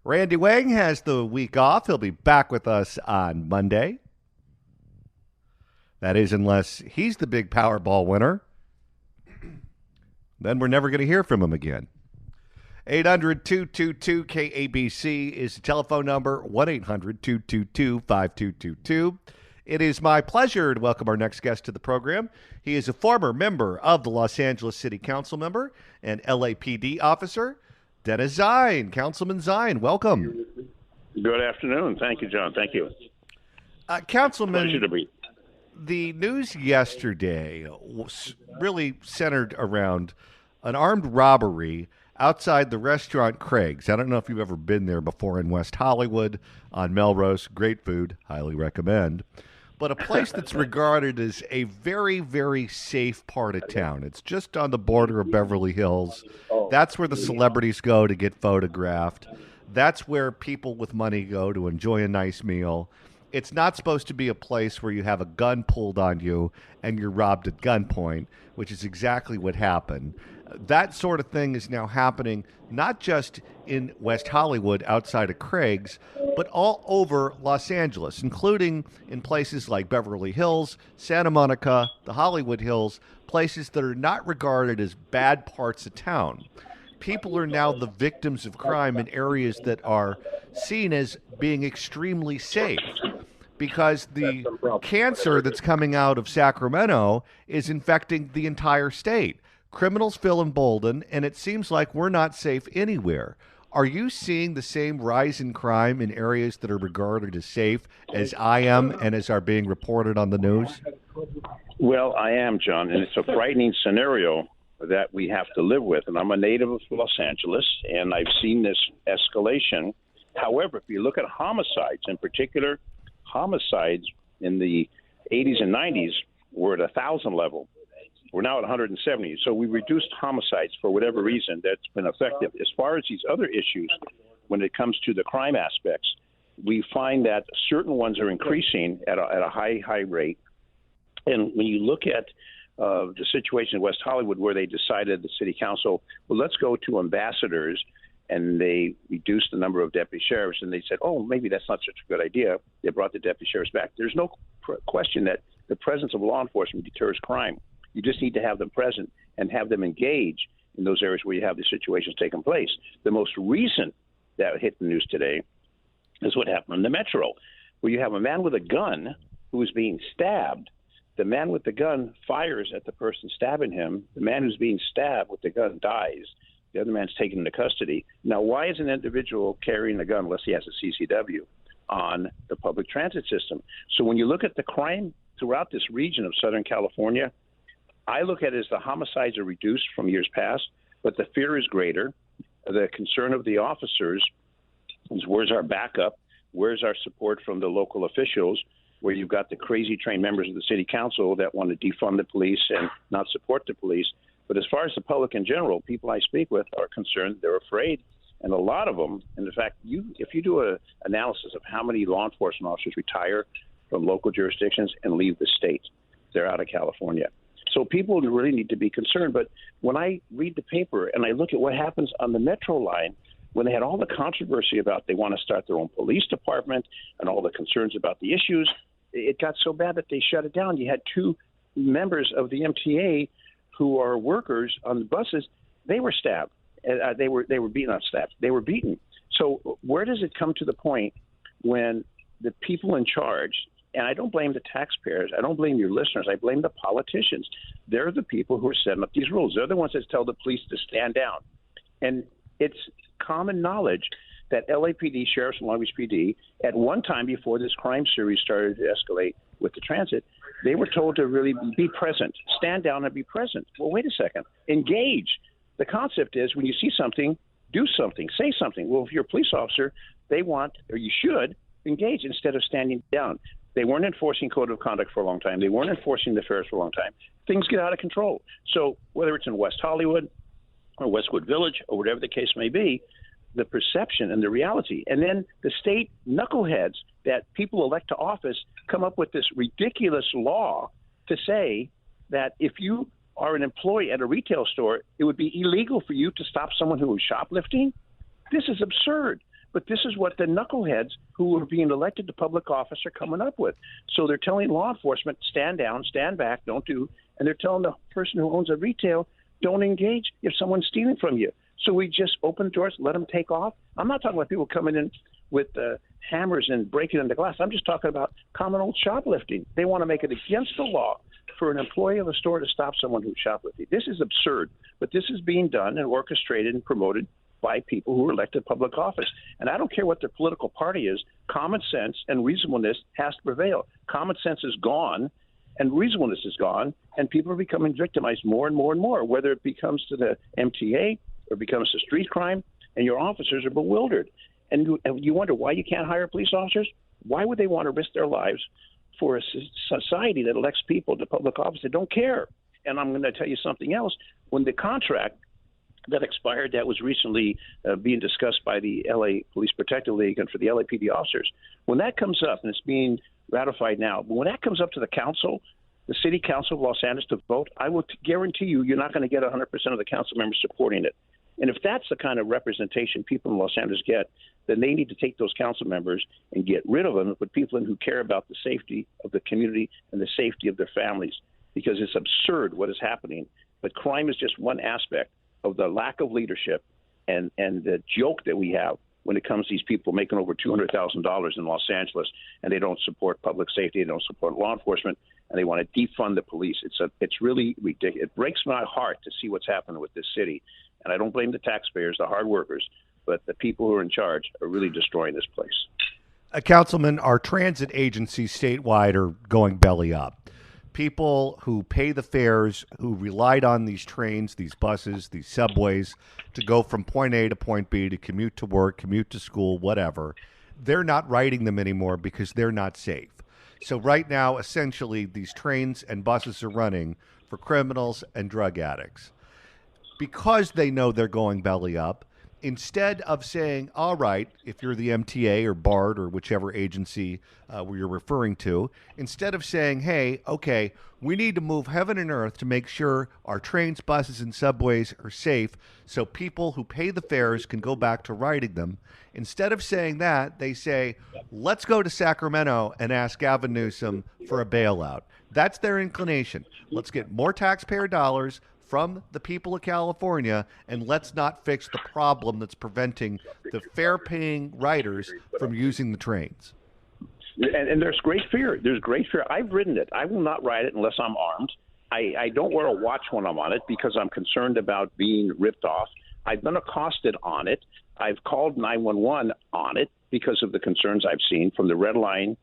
Randy Wang has the week off. He'll be back with us on Monday. That is, unless he's the big Powerball winner. Then we're never going to hear from him again. 800-222-KABC is the telephone number, 1-800-222-5222. It is my pleasure to welcome our next guest to the program. He is a former member of the Los Angeles City Council member and LAPD officer, Dennis Zine. Councilman Zine, welcome. Good afternoon. Thank you, John. Thank you. Councilman, Pleasure to be. The news yesterday was really centered around an armed robbery outside the restaurant Craig's. I don't know if you've ever been there before in West Hollywood on Melrose. Great food. Highly recommend. But a place that's regarded as a very, very safe part of town. It's just on the border of Beverly Hills. That's where the celebrities go to get photographed. That's where people with money go to enjoy a nice meal. It's not supposed to be a place where you have a gun pulled on you and you're robbed at gunpoint, which is exactly what happened. That sort of thing is now happening not just in West Hollywood outside of Craig's, but all over Los Angeles, including in places like Beverly Hills, Santa Monica, the Hollywood Hills, places that are not regarded as bad parts of town. People are now the victims of crime in areas that are seen as being extremely safe because the cancer that's coming out of Sacramento is infecting the entire state. Criminals feel emboldened, and it seems like we're not safe anywhere. Are you seeing the same rise in crime in areas that are regarded as safe as I am and as are being reported on the news? Well, I am, John, and it's a frightening scenario that we have to live with. And I'm a native of Los Angeles, and I've seen this escalation. However, if you look at homicides, in particular, homicides in the 80s and 90s were at 1,000 level. We're now at 170. So we reduced homicides for whatever reason. That's been effective. As far as these other issues, when it comes to the crime aspects, we find that certain ones are increasing at a high rate. And when you look at the situation in West Hollywood where they decided, the city council, well, let's go to ambassadors, and they reduced the number of deputy sheriffs, and they said, oh, maybe that's not such a good idea. They brought the deputy sheriffs back. There's no question that the presence of law enforcement deters crime. You just need to have them present and have them engage in those areas where you have these situations taking place. The most recent that hit the news today is what happened in the Metro, where you have a man with a gun who is being stabbed. The man with the gun fires at the person stabbing him. The man who's being stabbed with the gun dies. The other man's taken into custody. Now, why is an individual carrying a gun unless he has a CCW on the public transit system? So when you look at the crime throughout this region of Southern California, I look at it as the homicides are reduced from years past, but the fear is greater. The concern of the officers is where's our backup? Where's our support from the local officials? Where you've got the crazy trained members of the city council that want to defund the police and not support the police. But as far as the public in general, people I speak with are concerned. They're afraid. And a lot of them, and in fact, if you do an analysis of how many law enforcement officers retire from local jurisdictions and leave the state, they're out of California. So people really need to be concerned. But when I read the paper and I look at what happens on the Metro line, when they had all the controversy about they want to start their own police department and all the concerns about the issues, it got so bad that they shut it down. You had two members of the MTA who are workers on the buses. They were stabbed. They were beaten, not stabbed. They were beaten. So where does it come to the point when the people in charge, and I don't blame the taxpayers, I don't blame your listeners, I blame the politicians. They're the people who are setting up these rules. They're the ones that tell the police to stand down. And it's common knowledge that LAPD, Sheriff's and Long Beach PD, at one time before this crime series started to escalate with the transit, they were told to really be present, stand down and be present. Well, wait a second, engage. The concept is when you see something, do something, say something. Well, if you're a police officer, they want, or you should, engage instead of standing down. They weren't enforcing code of conduct for a long time. They weren't enforcing the fares for a long time. Things get out of control. So whether it's in West Hollywood or Westwood Village or whatever the case may be, the perception and the reality. And then the state knuckleheads that people elect to office come up with this ridiculous law to say that if you are an employee at a retail store, it would be illegal for you to stop someone who is shoplifting. This is absurd. But this is what the knuckleheads who are being elected to public office are coming up with. So they're telling law enforcement, stand down, stand back, don't do. And they're telling the person who owns a retail, don't engage if someone's stealing from you. So we just open the doors, let them take off. I'm not talking about people coming in with hammers and breaking into glass. I'm just talking about common old shoplifting. They want to make it against the law for an employee of a store to stop someone who's shoplifting. This is absurd, but this is being done and orchestrated and promoted by people who are elected public office. And I don't care what their political party is, common sense and reasonableness has to prevail. Common sense is gone and reasonableness is gone, and people are becoming victimized more and more and more, whether it becomes to the MTA or becomes a street crime, and your officers are bewildered. And you wonder why you can't hire police officers? Why would they want to risk their lives for a society that elects people to public office that don't care? And I'm going to tell you something else. When the contract that expired, that was recently being discussed by the LA Police Protective League and for the LAPD officers, when that comes up, and it's being ratified now, but when that comes up to the council, the city council of Los Angeles to vote, I will guarantee you're not going to get 100% of the council members supporting it. And if that's the kind of representation people in Los Angeles get, then they need to take those council members and get rid of them and put people in who care about the safety of the community and the safety of their families, because it's absurd what is happening. But crime is just one aspect of the lack of leadership and the joke that we have when it comes to these people making over $200,000 in Los Angeles, and they don't support public safety, they don't support law enforcement, and they want to defund the police. It's really ridiculous. It breaks my heart to see what's happening with this city. And I don't blame the taxpayers, the hard workers, but the people who are in charge are really destroying this place. Councilman, our transit agencies statewide are going belly up. People who pay the fares, who relied on these trains, these buses, these subways to go from point A to point B, to commute to work, commute to school, whatever, they're not riding them anymore because they're not safe. So right now, essentially, these trains and buses are running for criminals and drug addicts. Because they know they're going belly up, instead of saying, all right, if you're the MTA or BART or whichever agency you're referring to, instead of saying, hey, okay, we need to move heaven and earth to make sure our trains, buses, and subways are safe so people who pay the fares can go back to riding them. Instead of saying that, they say, let's go to Sacramento and ask Gavin Newsom for a bailout. That's their inclination. Let's get more taxpayer dollars from the people of California, and let's not fix the problem that's preventing the fare-paying riders from using the trains. And there's great fear. There's great fear. I've ridden it. I will not ride it unless I'm armed. I don't wear a watch when I'm on it because I'm concerned about being ripped off. I've been accosted on it. I've called 911 on it because of the concerns I've seen from the red line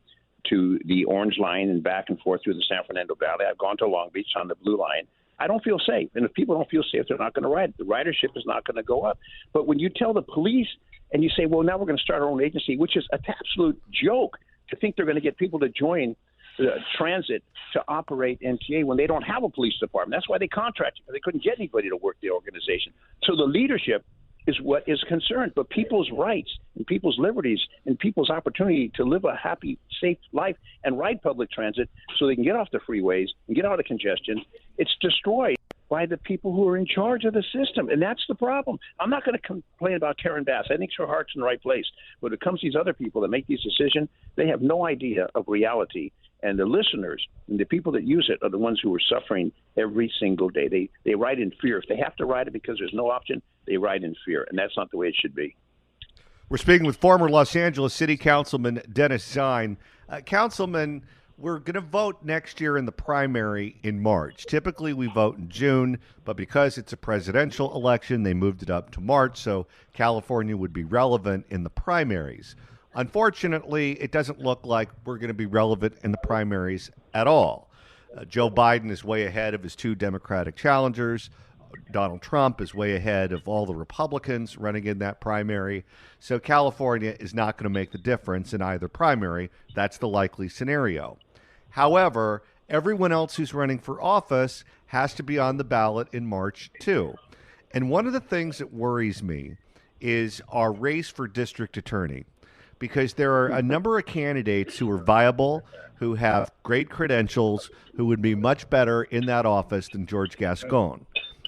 to the orange line and back and forth through the San Fernando Valley. I've gone to Long Beach on the blue line. I don't feel safe. And if people don't feel safe, they're not going to ride. The ridership is not going to go up. But when you tell the police and you say, well, now we're going to start our own agency, which is an absolute joke to think they're going to get people to join transit to operate MTA when they don't have a police department. That's why they contracted, because they couldn't get anybody to work the organization. So the leadership is what is concerned. But people's rights and people's liberties and people's opportunity to live a happy, safe life and ride public transit so they can get off the freeways and get out of congestion, it's destroyed by the people who are in charge of the system. And that's the problem. I'm not going to complain about Karen Bass. I think her heart's in the right place. But when it comes to these other people that make these decisions, they have no idea of reality. And the listeners and the people that use it are the ones who are suffering every single day. They ride in fear. If they have to ride it because there's no option, they ride in fear. And that's not the way it should be. We're speaking with former Los Angeles City Councilman Dennis Zine. Councilman, we're going to vote next year in the primary in March. Typically, we vote in June, but because it's a presidential election, they moved it up to March, so California would be relevant in the primaries. Unfortunately, it doesn't look like we're going to be relevant in the primaries at all. Joe Biden is way ahead of his two Democratic challengers. Donald Trump is way ahead of all the Republicans running in that primary. So California is not going to make the difference in either primary. That's the likely scenario. However, everyone else who's running for office has to be on the ballot in March, too. And one of the things that worries me is our race for district attorney, because there are a number of candidates who are viable, who have great credentials, who would be much better in that office than George Gascon.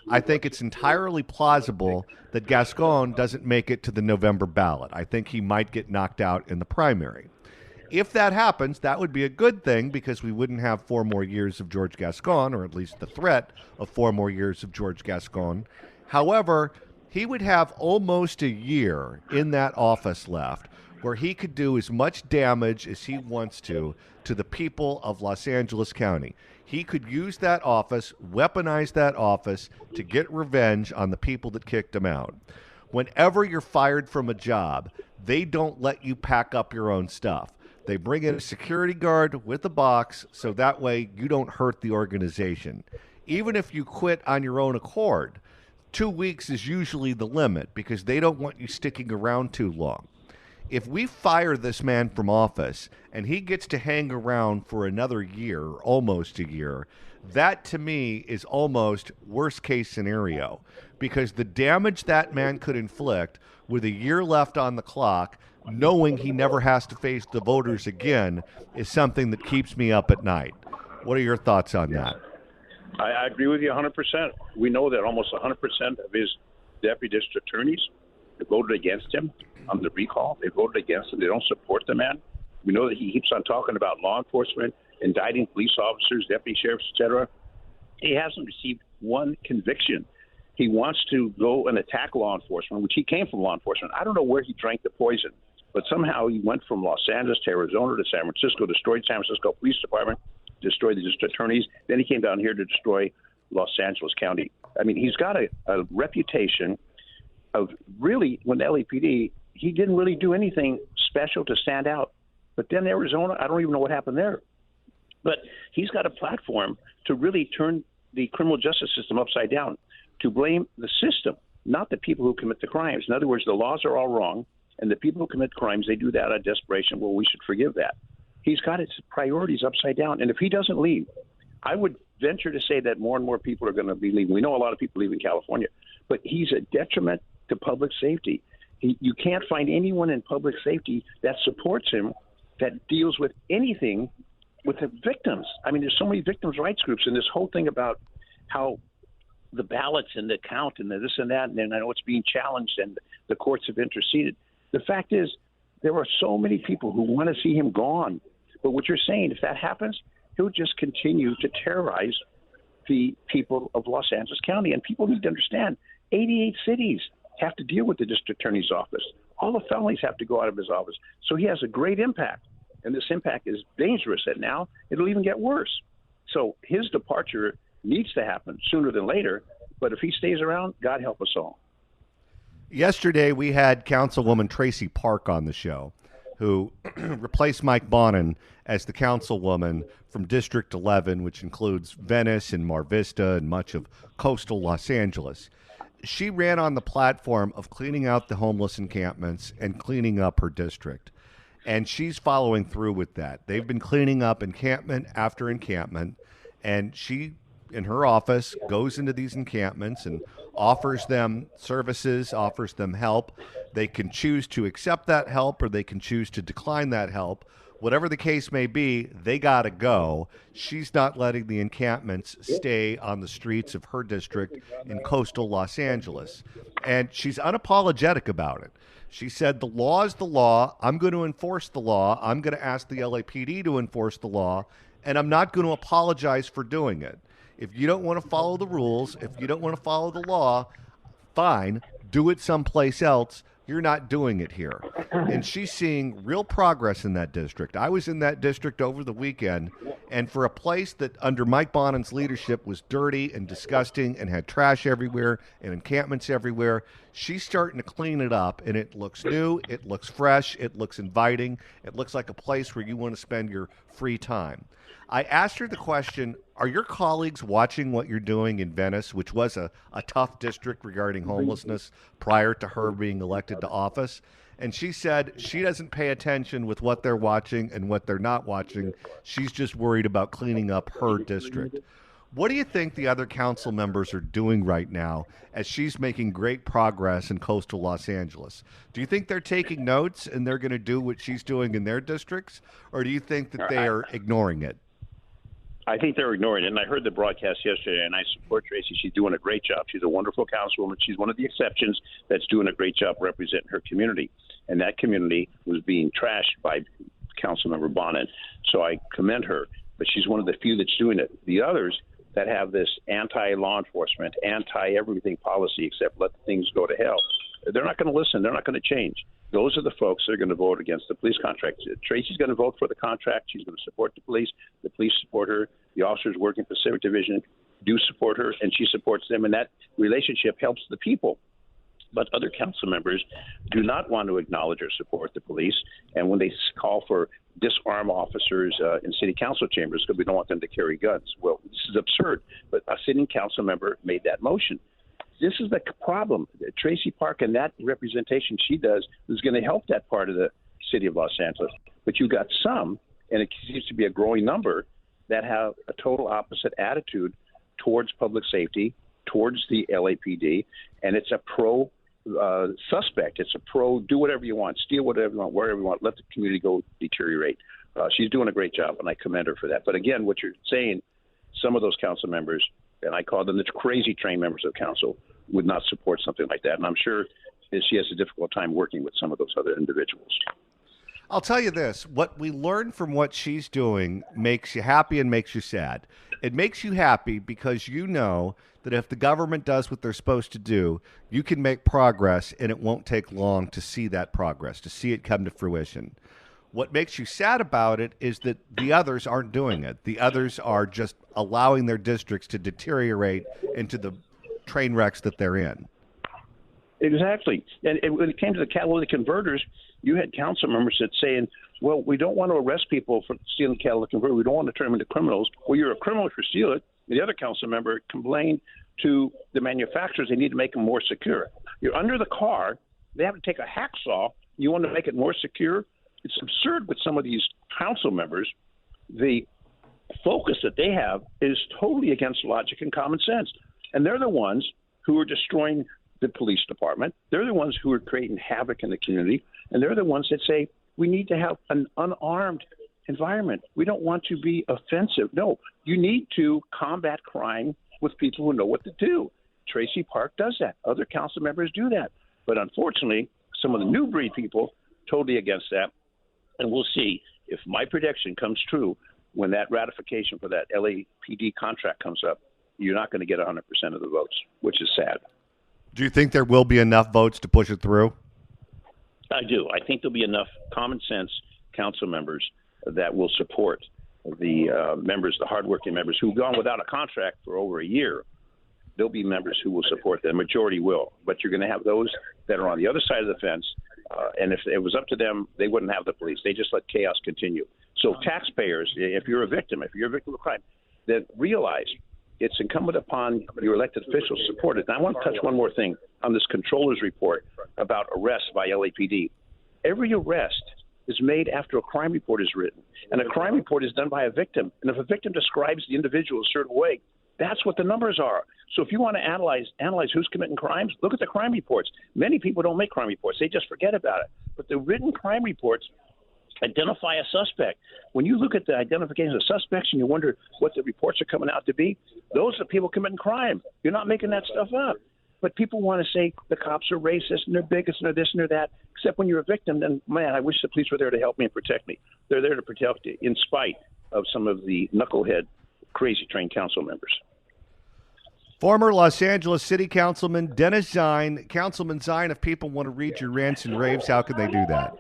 I think it's entirely plausible that Gascon doesn't make it to the November ballot. I think he might get knocked out in the primary. If that happens, that would be a good thing because we wouldn't have 4 more years of George Gascon, or at least the threat of 4 more years of George Gascon. However, he would have almost a year in that office left where he could do as much damage as he wants to the people of Los Angeles County. He could use that office, weaponize that office to get revenge on the people that kicked him out. Whenever you're fired from a job, they don't let you pack up your own stuff. They bring in a security guard with a box so that way you don't hurt the organization. Even if you quit on your own accord, 2 weeks is usually the limit because they don't want you sticking around too long. If we fire this man from office and he gets to hang around for another year, almost a year, that to me is almost worst case scenario because the damage that man could inflict with a year left on the clock, knowing he never has to face the voters again, is something that keeps me up at night. What are your thoughts on that? I agree with you 100%. We know that almost 100% of his deputy district attorneys voted against him on the recall. They voted against him. They don't support the man. We know that he keeps on talking about law enforcement, indicting police officers, deputy sheriffs, etc. He hasn't received one conviction. He wants to go and attack law enforcement, which he came from law enforcement. I don't know where he drank the poison, but somehow he went from Los Angeles to Arizona to San Francisco, destroyed San Francisco Police Department, destroyed the district attorneys. Then he came down here to destroy Los Angeles County. I mean, he's got a reputation of really, when the LAPD, he didn't really do anything special to stand out. But then Arizona, I don't even know what happened there. But he's got a platform to really turn the criminal justice system upside down, to blame the system, not the people who commit the crimes. In other words, the laws are all wrong, and the people who commit crimes, they do that out of desperation. Well, we should forgive that. He's got his priorities upside down. And if he doesn't leave, I would venture to say that more and more people are going to be leaving. We know a lot of people leave in California, but he's a detriment to public safety. You can't find anyone in public safety that supports him, that deals with anything with the victims. I mean, there's so many victims' rights groups, and this whole thing about how the ballots and the count and the this and that, and then I know it's being challenged and the courts have interceded. The fact is, there are so many people who want to see him gone. But what you're saying, if that happens, he'll just continue to terrorize the people of Los Angeles County. And people need to understand, 88 cities have to deal with the district attorney's office. All the felonies have to go out of his office. So he has a great impact. And this impact is dangerous, and now it'll even get worse. So his departure needs to happen sooner than later. But if he stays around, God help us all. Yesterday, we had Councilwoman Tracy Park on the show, who replaced Mike Bonin as the councilwoman from District 11, which includes Venice and Mar Vista and much of coastal Los Angeles. She ran on the platform of cleaning out the homeless encampments and cleaning up her district. And she's following through with that. They've been cleaning up encampment after encampment, and she, in her office, goes into these encampments and offers them services, offers them help. They can choose to accept that help or they can choose to decline that help. Whatever the case may be, they got to go. She's not letting the encampments stay on the streets of her district in coastal Los Angeles. And she's unapologetic about it. She said, the law is the law. I'm going to enforce the law. I'm going to ask the LAPD to enforce the law, and I'm not going to apologize for doing it. If you don't want to follow the rules, if you don't want to follow the law, fine, do it someplace else. You're not doing it here. And she's seeing real progress in that district. I was in that district over the weekend, and for a place that under Mike Bonin's leadership was dirty and disgusting and had trash everywhere and encampments everywhere, she's starting to clean it up, and it looks new, it looks fresh, it looks inviting, it looks like a place where you want to spend your free time. I asked her the question, are your colleagues watching what you're doing in Venice, which was a tough district regarding homelessness prior to her being elected to office? And she said she doesn't pay attention with what they're watching and what they're not watching. She's just worried about cleaning up her district. What do you think the other council members are doing right now as she's making great progress in coastal Los Angeles? Do you think they're taking notes and they're going to do what she's doing in their districts? Or do you think that they are ignoring it? I think they're ignoring it. And I heard the broadcast yesterday, and I support Tracy. She's doing a great job. She's a wonderful councilwoman. She's one of the exceptions that's doing a great job representing her community. And that community was being trashed by Councilmember Bonnet. So I commend her. But she's one of the few that's doing it. The others that have this anti-law enforcement, anti-everything policy except let things go to hell, they're not going to listen. They're not going to change. Those are the folks that are going to vote against the police contract. Tracy's going to vote for the contract. She's going to support the police. The police support her. The officers working Pacific Division do support her, and she supports them. And that relationship helps the people. But other council members do not want to acknowledge or support the police. And when they call for disarm officers in city council chambers because we don't want them to carry guns, well, this is absurd. But a sitting council member made that motion. This is the problem. Tracy Park and that representation she does is going to help that part of the city of Los Angeles. But you got some, and it seems to be a growing number, that have a total opposite attitude towards public safety, towards the LAPD, and it's a pro suspect. It's a pro do whatever you want, steal whatever you want, wherever you want, let the community go deteriorate. She's doing a great job, and I commend her for that. But again, what you're saying, some of those council members, and I call them the crazy trained members of council, would not support something like that. And I'm sure that she has a difficult time working with some of those other individuals. I'll tell you this, what we learn from what she's doing makes you happy and makes you sad. It makes you happy because you know that if the government does what they're supposed to do, you can make progress and it won't take long to see that progress, to see it come to fruition. What makes you sad about it is that the others aren't doing it. The others are just allowing their districts to deteriorate into the train wrecks that they're in. Exactly. And when it came to the catalytic converters, you had council members that saying, well, we don't want to arrest people for stealing catalytic converters. We don't want to turn them into criminals. Well, you're a criminal if you steal it. The other council member complained to the manufacturers they need to make them more secure. You're under the car. They have to take a hacksaw. You want to make it more secure? It's absurd with some of these council members. The focus that they have is totally against logic and common sense. And they're the ones who are destroying the police department. They're the ones who are creating havoc in the community. And they're the ones that say we need to have an unarmed environment. We don't want to be offensive. No, you need to combat crime with people who know what to do. Tracy Park does that. Other council members do that. But unfortunately, some of the new breed people totally against that. And we'll see if my prediction comes true when that ratification for that LAPD contract comes up. You're not going to get 100% of the votes, which is sad. Do you think there will be enough votes to push it through? I do. I think there'll be enough common sense council members that will support the members, the hardworking members who've gone without a contract for over a year. There'll be members who will support them. Majority will. But you're going to have those that are on the other side of the fence. And if it was up to them, they wouldn't have the police. They just let chaos continue. So taxpayers, if you're a victim of crime, then realize it's incumbent upon your elected officials to support it. And I want to touch one more thing on this controller's report about arrests by LAPD. Every arrest is made after a crime report is written, and a crime report is done by a victim. And if a victim describes the individual a certain way, that's what the numbers are. So if you want to analyze who's committing crimes, look at the crime reports. Many people don't make crime reports. They just forget about it. But the written crime reports identify a suspect. When you look at the identification of suspects and you wonder what the reports are coming out to be, those are people committing crime. You're not making that stuff up. But people want to say the cops are racist and they're bigots and they're this and they're that. Except when you're a victim, then, man, I wish the police were there to help me and protect me. They're there to protect you in spite of some of the knucklehead, crazy trained council members. Former Los Angeles City Councilman Dennis Zine. Councilman Zine, if people want to read your rants and raves, how can they do that?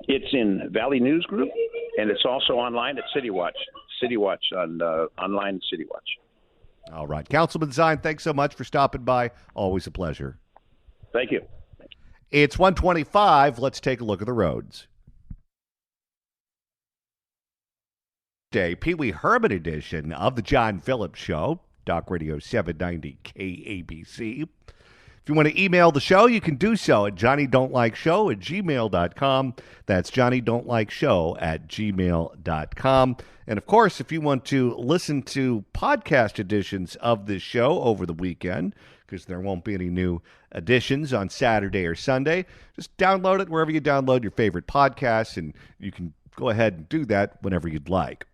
It's in Valley News Group, and it's also online at City Watch. City Watch online at City Watch. All right. Councilman Zine, thanks so much for stopping by. Always a pleasure. Thank you. It's 1:25. Let's take a look at the roads. Day, Pee Wee Herman edition of the John Phillips Show, Talk Radio 790 KABC. If you want to email the show, you can do so at johnnydon'tlikeshow@gmail.com. That's johnnydon'tlikeshow@gmail.com. And, of course, if you want to listen to podcast editions of this show over the weekend, because there won't be any new editions on Saturday or Sunday, just download it wherever you download your favorite podcasts, and you can go ahead and do that whenever you'd like.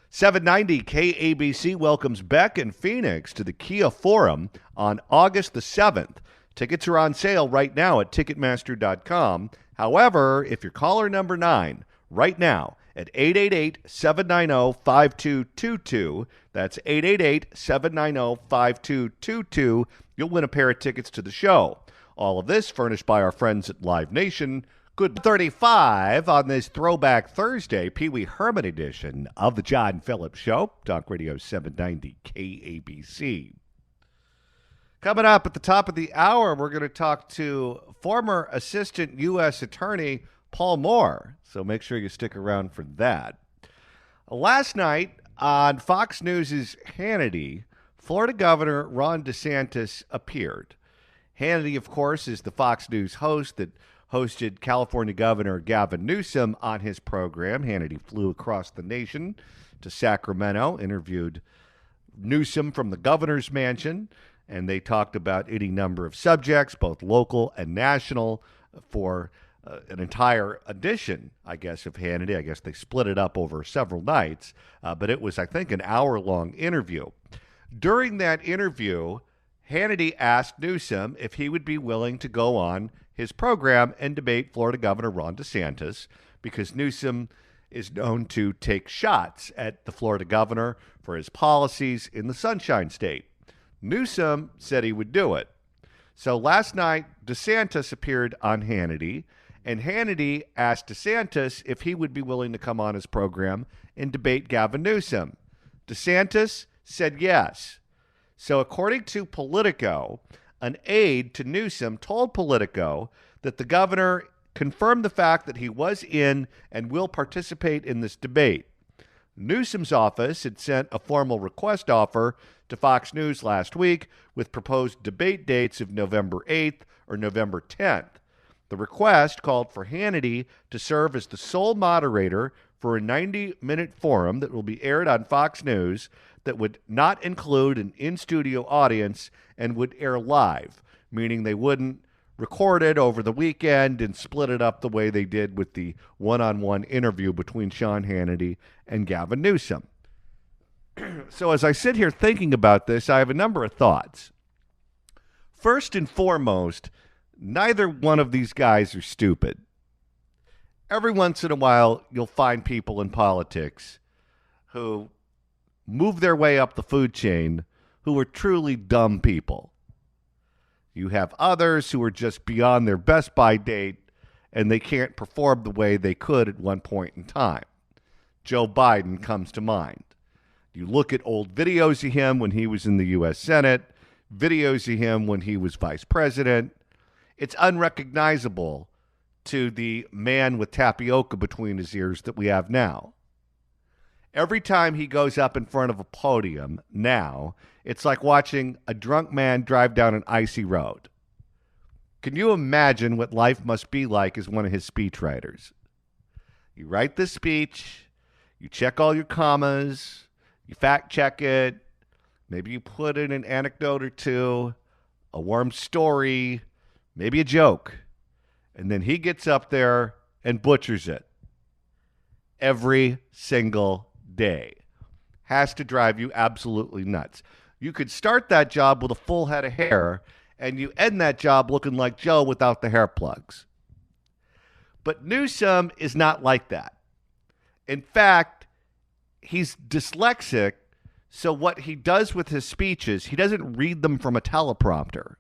790 KABC welcomes Beck and Phoenix to the Kia Forum on August the 7th. Tickets are on sale right now at Ticketmaster.com. However, if you're caller number 9 right now at 888-790-5222, that's 888-790-5222, you'll win a pair of tickets to the show. All of this furnished by our friends at Live Nation. Good 35 on this Throwback Thursday, Pee Wee Herman edition of the John Phillips Show, Talk Radio 790 KABC. Coming up at the top of the hour, we're going to talk to former Assistant U.S. Attorney Paul Moore, so make sure you stick around for that. Last night on Fox News' Hannity, Florida Governor Ron DeSantis appeared. Hannity, of course, is the Fox News host that hosted California Governor Gavin Newsom on his program. Hannity flew across the nation to Sacramento, interviewed Newsom from the governor's mansion, and they talked about any number of subjects, both local and national, for an entire edition, I guess, of Hannity. I guess they split it up over several nights, but it was, I think, an hour-long interview. During that interview, Hannity asked Newsom if he would be willing to go on his program and debate Florida Governor Ron DeSantis, because Newsom is known to take shots at the Florida governor for his policies in the Sunshine State. Newsom said he would do it. So last night, DeSantis appeared on Hannity, and Hannity asked DeSantis if he would be willing to come on his program and debate Gavin Newsom. DeSantis said yes. So according to Politico, an aide to Newsom told Politico that the governor confirmed the fact that he was in and will participate in this debate. Newsom's office had sent a formal request offer to Fox News last week with proposed debate dates of November 8th or November 10th. The request called for Hannity to serve as the sole moderator for a 90-minute forum that will be aired on Fox News that would not include an in-studio audience and would air live, meaning they wouldn't record it over the weekend and split it up the way they did with the one-on-one interview between Sean Hannity and Gavin Newsom. So as I sit here thinking about this, I have a number of thoughts. First and foremost, neither one of these guys are stupid. Every once in a while, you'll find people in politics who move their way up the food chain who are truly dumb people. You have others who are just beyond their best-by date, and they can't perform the way they could at one point in time. Joe Biden comes to mind. You look at old videos of him when he was in the U.S. Senate, videos of him when he was vice president. It's unrecognizable to the man with tapioca between his ears that we have now. Every time he goes up in front of a podium now, it's like watching a drunk man drive down an icy road. Can you imagine what life must be like as one of his speechwriters? You write this speech, you check all your commas, you fact check it, maybe you put in an anecdote or two, a warm story, maybe a joke, and then he gets up there and butchers it every single day. Has to drive you absolutely nuts. You could start that job with a full head of hair, and you end that job looking like Joe without the hair plugs. But Newsom is not like that. In fact, he's dyslexic, so what he does with his speeches, he doesn't read them from a teleprompter.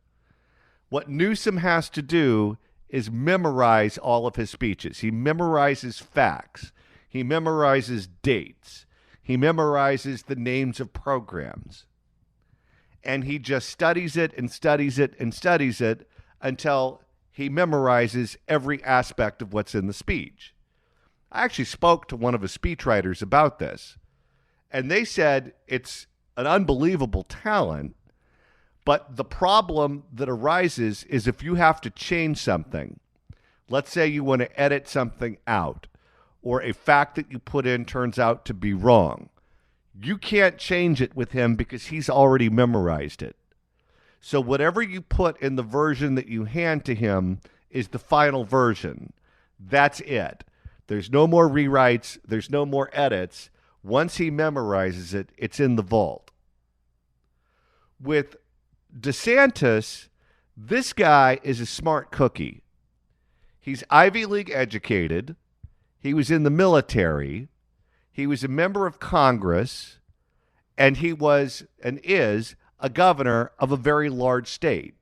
What Newsom has to do is memorize all of his speeches. He memorizes facts. He memorizes dates. He memorizes the names of programs. And he just studies it and studies it and studies it until he memorizes every aspect of what's in the speech. I actually spoke to one of his speechwriters about this, and they said it's an unbelievable talent, but the problem that arises is if you have to change something. Let's say you want to edit something out, or a fact that you put in turns out to be wrong. You can't change it with him because he's already memorized it. So whatever you put in the version that you hand to him is the final version. That's it. There's no more rewrites. There's no more edits. Once he memorizes it, it's in the vault. With DeSantis, this guy is a smart cookie. He's Ivy League educated. He was in the military. He was a member of Congress. And he was and is a governor of a very large state.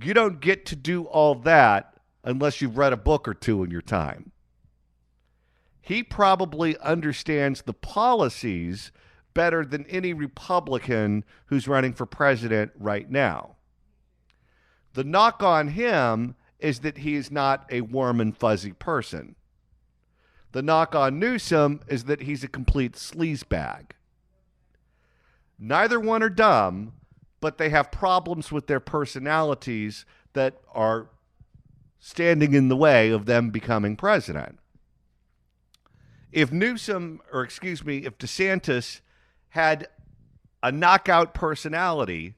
You don't get to do all that unless you've read a book or two in your time. He probably understands the policies better than any Republican who's running for president right now. The knock on him is that he is not a warm and fuzzy person. The knock on Newsom is that he's a complete sleazebag. Neither one are dumb, but they have problems with their personalities that are standing in the way of them becoming president. If DeSantis had a knockout personality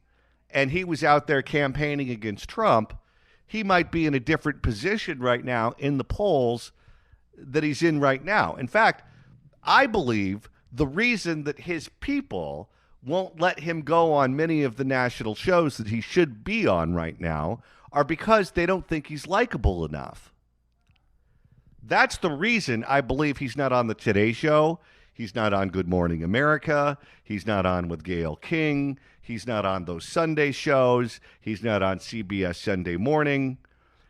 and he was out there campaigning against Trump, he might be in a different position right now in the polls that he's in right now. In fact, I believe the reason that his people won't let him go on many of the national shows that he should be on right now are because they don't think he's likable enough. That's the reason I believe he's not on the Today Show. He's not on Good Morning America. He's not on with Gayle King. He's not on those Sunday shows. He's not on CBS Sunday Morning.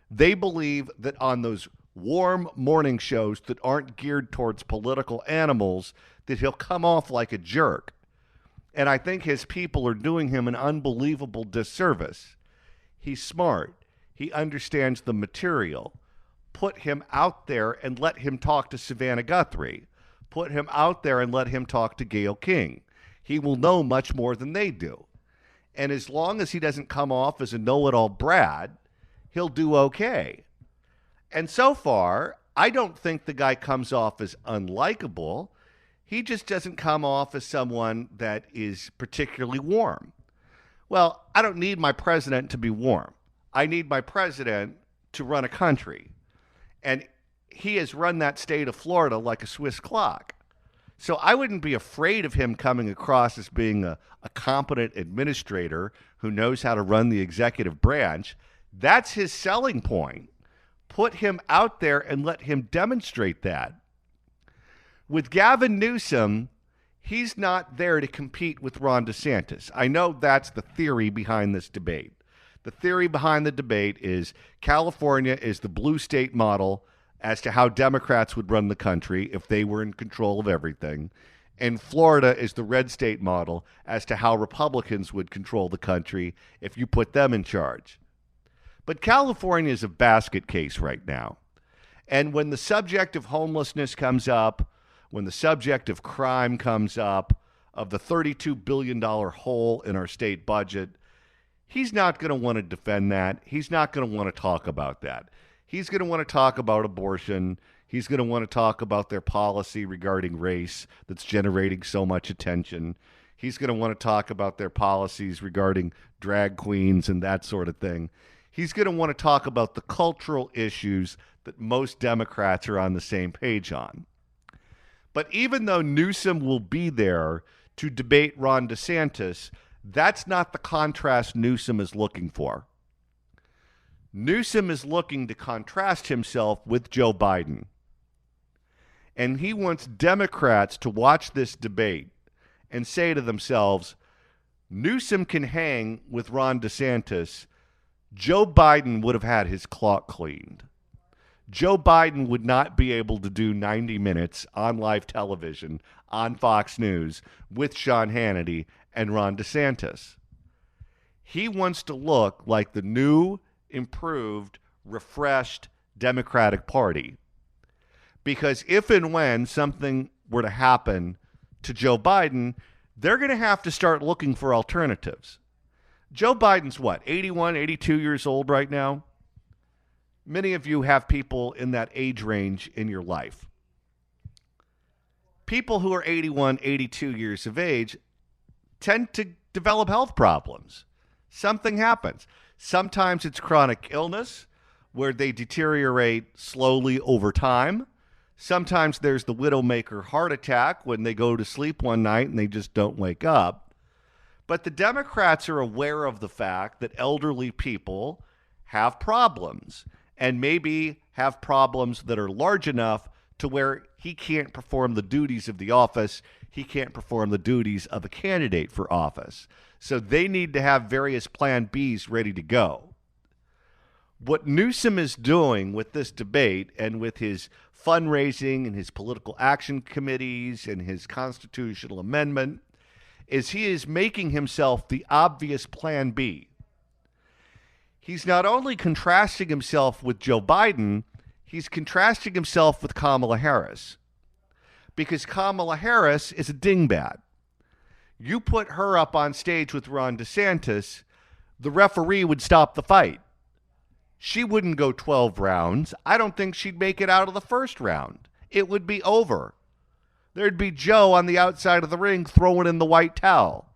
They believe that on those warm morning shows that aren't geared towards political animals, that he'll come off like a jerk. And I think his people are doing him an unbelievable disservice. He's smart. He understands the material. Put him out there and let him talk to Savannah Guthrie. Put him out there and let him talk to Gayle King. He will know much more than they do. And as long as he doesn't come off as a know-it-all Brad, he'll do okay. And so far, I don't think the guy comes off as unlikable. He just doesn't come off as someone that is particularly warm. Well, I don't need my president to be warm. I need my president to run a country. And he has run that state of Florida like a Swiss clock. So I wouldn't be afraid of him coming across as being a competent administrator who knows how to run the executive branch. That's his selling point. Put him out there and let him demonstrate that. With Gavin Newsom, he's not there to compete with Ron DeSantis. I know that's the theory behind this debate. The theory behind the debate is California is the blue state model as to how Democrats would run the country if they were in control of everything. And Florida is the red state model as to how Republicans would control the country if you put them in charge. But California is a basket case right now. And when the subject of homelessness comes up, when the subject of crime comes up, of the $32 billion hole in our state budget, he's not going to want to defend that. He's not going to want to talk about that. He's going to want to talk about abortion. He's going to want to talk about their policy regarding race that's generating so much attention. He's going to want to talk about their policies regarding drag queens and that sort of thing. He's going to want to talk about the cultural issues that most Democrats are on the same page on. But even though Newsom will be there to debate Ron DeSantis, that's not the contrast Newsom is looking for. Newsom is looking to contrast himself with Joe Biden. And he wants Democrats to watch this debate and say to themselves, Newsom can hang with Ron DeSantis. Joe Biden would have had his clock cleaned. Joe Biden would not be able to do 90 minutes on live television on Fox News with Sean Hannity and Ron DeSantis. He wants to look like the new, improved, refreshed Democratic Party. Because if and when something were to happen to Joe Biden, they're going to have to start looking for alternatives. Joe Biden's what, 81, 82 years old right now? Many of you have people in that age range in your life. People who are 81, 82 years of age tend to develop health problems. Something happens. Sometimes it's chronic illness where they deteriorate slowly over time. Sometimes there's the widowmaker heart attack when they go to sleep one night and they just don't wake up. But the Democrats are aware of the fact that elderly people have problems, and maybe have problems that are large enough to where he can't perform the duties of the office. He can't perform the duties of a candidate for office. So they need to have various plan Bs ready to go. What Newsom is doing with this debate and with his fundraising and his political action committees and his constitutional amendment is he is making himself the obvious plan B. He's not only contrasting himself with Joe Biden, he's contrasting himself with Kamala Harris. Because Kamala Harris is a dingbat. You put her up on stage with Ron DeSantis, the referee would stop the fight. She wouldn't go 12 rounds. I don't think she'd make it out of the first round. It would be over. There'd be Joe on the outside of the ring throwing in the white towel,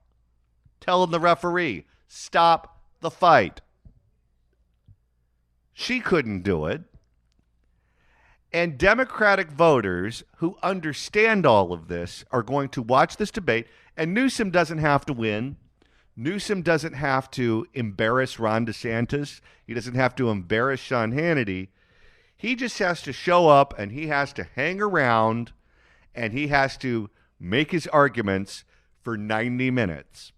telling the referee, stop the fight. She couldn't do it. And Democratic voters who understand all of this are going to watch this debate, and Newsom doesn't have to win. Newsom doesn't have to embarrass Ron DeSantis. He doesn't have to embarrass Sean Hannity. He just has to show up, and he has to hang around, and he has to make his arguments for 90 minutes.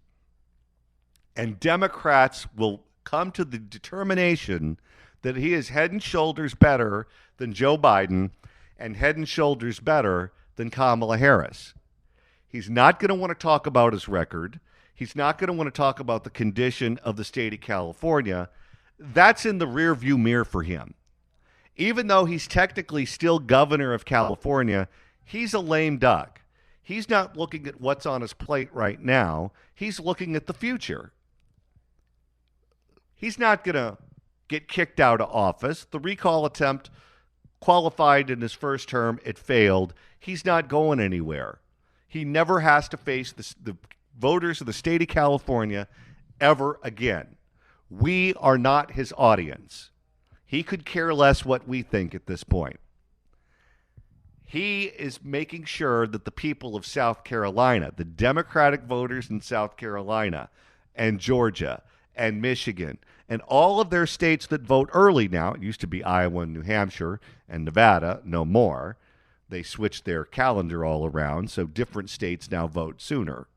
And Democrats will come to the determination that he is head and shoulders better than Joe Biden and head and shoulders better than Kamala Harris. He's not going to want to talk about his record. He's not going to want to talk about the condition of the state of California. That's in the rearview mirror for him. Even though he's technically still governor of California, he's a lame duck. He's not looking at what's on his plate right now. He's looking at the future. He's not going to get kicked out of office. The recall attempt qualified in his first term. It failed. He's not going anywhere. He never has to face the voters of the state of California ever again. We are not his audience. He could care less what we think at this point. He is making sure that the people of South Carolina, the Democratic voters in South Carolina and Georgia and Michigan, and all of their states that vote early now, it used to be Iowa and New Hampshire and Nevada, no more. They switched their calendar all around, so different states now vote sooner.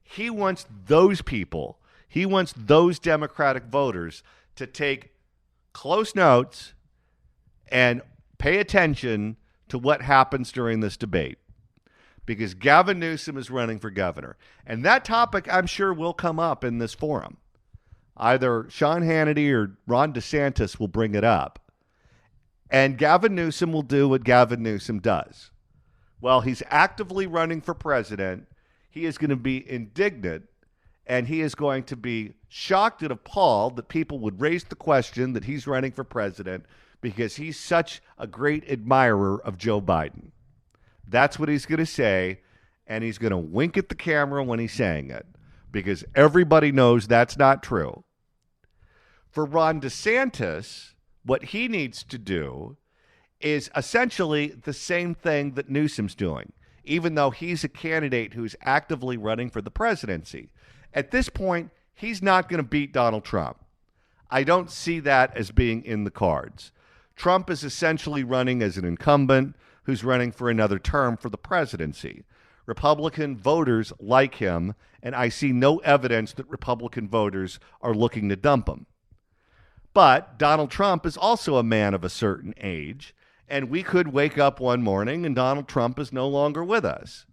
He wants those people, he wants those Democratic voters to take close notes and pay attention to what happens during this debate. Because Gavin Newsom is running for governor. And that topic, I'm sure, will come up in this forum. Either Sean Hannity or Ron DeSantis will bring it up. And Gavin Newsom will do what Gavin Newsom does. While he's actively running for president, he is going to be indignant, and he is going to be shocked and appalled that people would raise the question that he's running for president because he's such a great admirer of Joe Biden. That's what he's going to say, and he's going to wink at the camera when he's saying it because everybody knows that's not true. For Ron DeSantis, what he needs to do is essentially the same thing that Newsom's doing, even though he's a candidate who's actively running for the presidency. At this point, he's not going to beat Donald Trump. I don't see that as being in the cards. Trump is essentially running as an incumbent who's running for another term for the presidency. Republican voters like him, and I see no evidence that Republican voters are looking to dump him. But Donald Trump is also a man of a certain age, and we could wake up one morning and Donald Trump is no longer with us.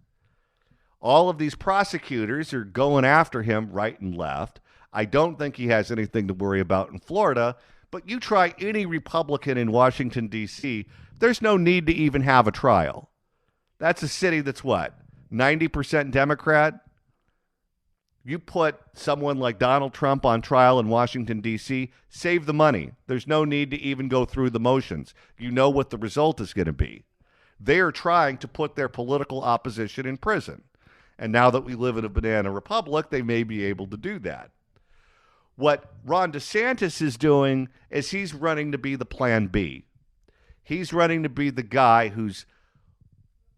All of these prosecutors are going after him right and left. I don't think he has anything to worry about in Florida, but you try any Republican in Washington, D.C., there's no need to even have a trial. That's a city that's what, 90% Democrat? You put someone like Donald Trump on trial in Washington, D.C., save the money. There's no need to even go through the motions. You know what the result is going to be. They are trying to put their political opposition in prison. And now that we live in a banana republic, they may be able to do that. What Ron DeSantis is doing is he's running to be the plan B. He's running to be the guy who's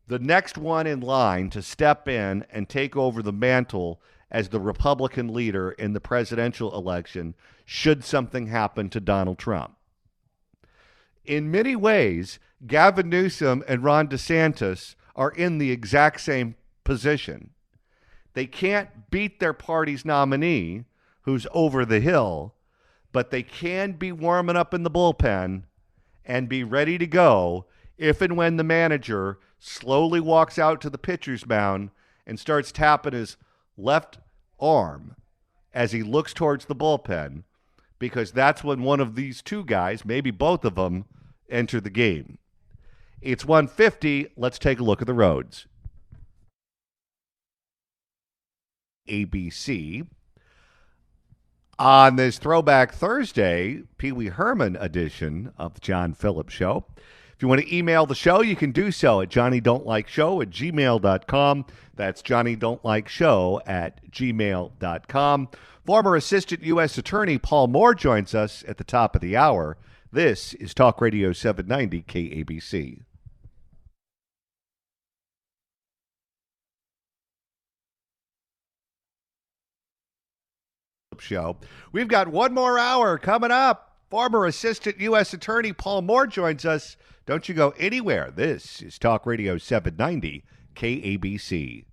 the next one in line to step in and take over the mantle as the Republican leader in the presidential election should something happen to Donald Trump. In many ways, Gavin Newsom and Ron DeSantis are in the exact same position. They can't beat their party's nominee, who's over the hill, but they can be warming up in the bullpen and be ready to go if and when the manager slowly walks out to the pitcher's mound and starts tapping his left arm as he looks towards the bullpen, because that's when one of these two guys, maybe both of them, enter the game. It's 1:50. Let's take a look at the roads. ABC. On this Throwback Thursday, Pee Wee Herman edition of the John Phillips Show. If you want to email the show, you can do so at johnnydon'tlikeshow@gmail.com. That's johnnydon'tlikeshow@gmail.com. Former Assistant U.S. Attorney Paul Moore joins us at the top of the hour. This is Talk Radio 790 KABC. Show. We've got one more hour coming up. Former Assistant U.S. Attorney Paul Moore joins us. Don't you go anywhere. This is Talk Radio 790 KABC.